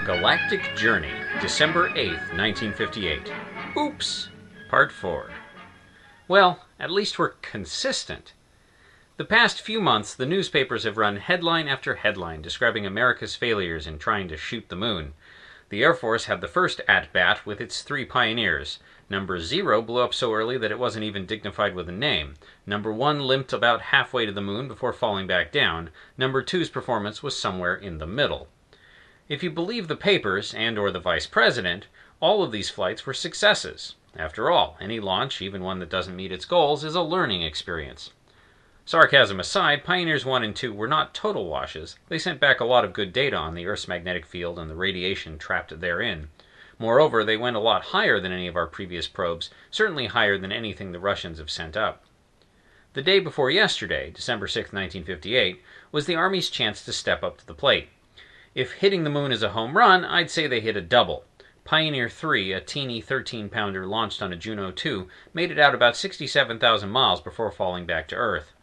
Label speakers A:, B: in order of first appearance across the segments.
A: Galactic Journey, December 8th, 1958. Oops! Part 4. Well, at least we're consistent. The past few months, the newspapers have run headline after headline describing America's failures in trying to shoot the moon. The Air Force had the first at-bat with its 3 pioneers. Number 0 blew up so early that it wasn't even dignified with a name. Number 1 limped about halfway to the moon before falling back down. Number 2's performance was somewhere in the middle. If you believe the papers and/or the vice president, all of these flights were successes. After all, any launch, even one that doesn't meet its goals, is a learning experience. Sarcasm aside, Pioneers 1 and 2 were not total washes. They sent back a lot of good data on the Earth's magnetic field and the radiation trapped therein. Moreover, they went a lot higher than any of our previous probes, certainly higher than anything the Russians have sent up. The day before yesterday, December 6, 1958, was the Army's chance to step up to the plate. If hitting the moon is a home run, I'd say they hit a double. Pioneer 3, a teeny 13-pounder launched on a Juno 2, made it out about 67,000 miles before falling back to Earth.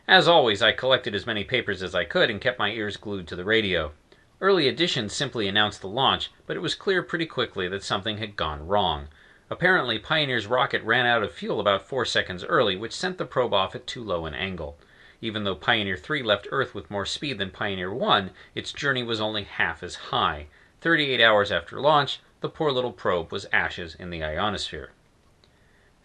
A: As always, I collected as many papers as I could and kept my ears glued to the radio. Early editions simply announced the launch, but it was clear pretty quickly that something had gone wrong. Apparently, Pioneer's rocket ran out of fuel about 4 seconds early, which sent the probe off at too low an angle. Even though Pioneer 3 left Earth with more speed than Pioneer 1, its journey was only half as high. 38 hours after launch, the poor little probe was ashes in the ionosphere.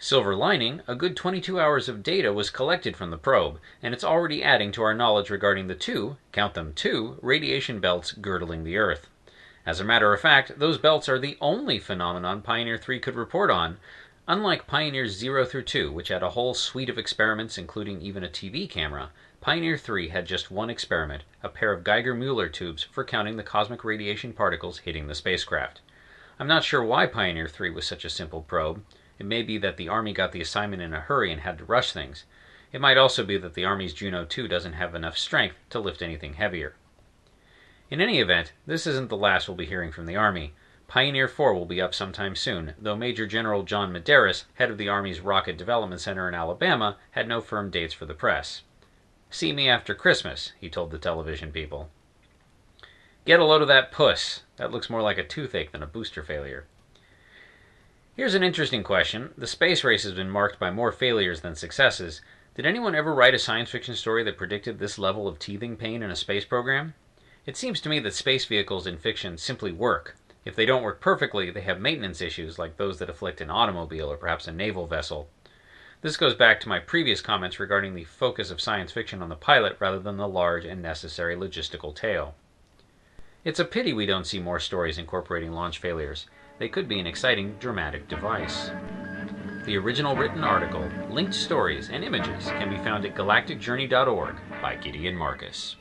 A: Silver lining, a good 22 hours of data was collected from the probe, and it's already adding to our knowledge regarding the count them two, radiation belts girdling the Earth. As a matter of fact, those belts are the only phenomenon Pioneer 3 could report on. Unlike Pioneers 0 through 2, which had a whole suite of experiments including even a TV camera, Pioneer 3 had just one experiment, a pair of Geiger-Müller tubes for counting the cosmic radiation particles hitting the spacecraft. I'm not sure why Pioneer 3 was such a simple probe. It may be that the Army got the assignment in a hurry and had to rush things. It might also be that the Army's Juno 2 doesn't have enough strength to lift anything heavier. In any event, this isn't the last we'll be hearing from the Army. Pioneer 4 will be up sometime soon, though Major General John Medeiros, head of the Army's Rocket Development Center in Alabama, had no firm dates for the press. "See me after Christmas," he told the television people. Get a load of that puss. That looks more like a toothache than a booster failure. Here's an interesting question. The space race has been marked by more failures than successes. Did anyone ever write a science fiction story that predicted this level of teething pain in a space program? It seems to me that space vehicles in fiction simply work. If they don't work perfectly, they have maintenance issues like those that afflict an automobile or perhaps a naval vessel. This goes back to my previous comments regarding the focus of science fiction on the pilot rather than the large and necessary logistical tale. It's a pity we don't see more stories incorporating launch failures. They could be an exciting, dramatic device. The original written article, linked stories, and images can be found at galacticjourney.org by Gideon Marcus.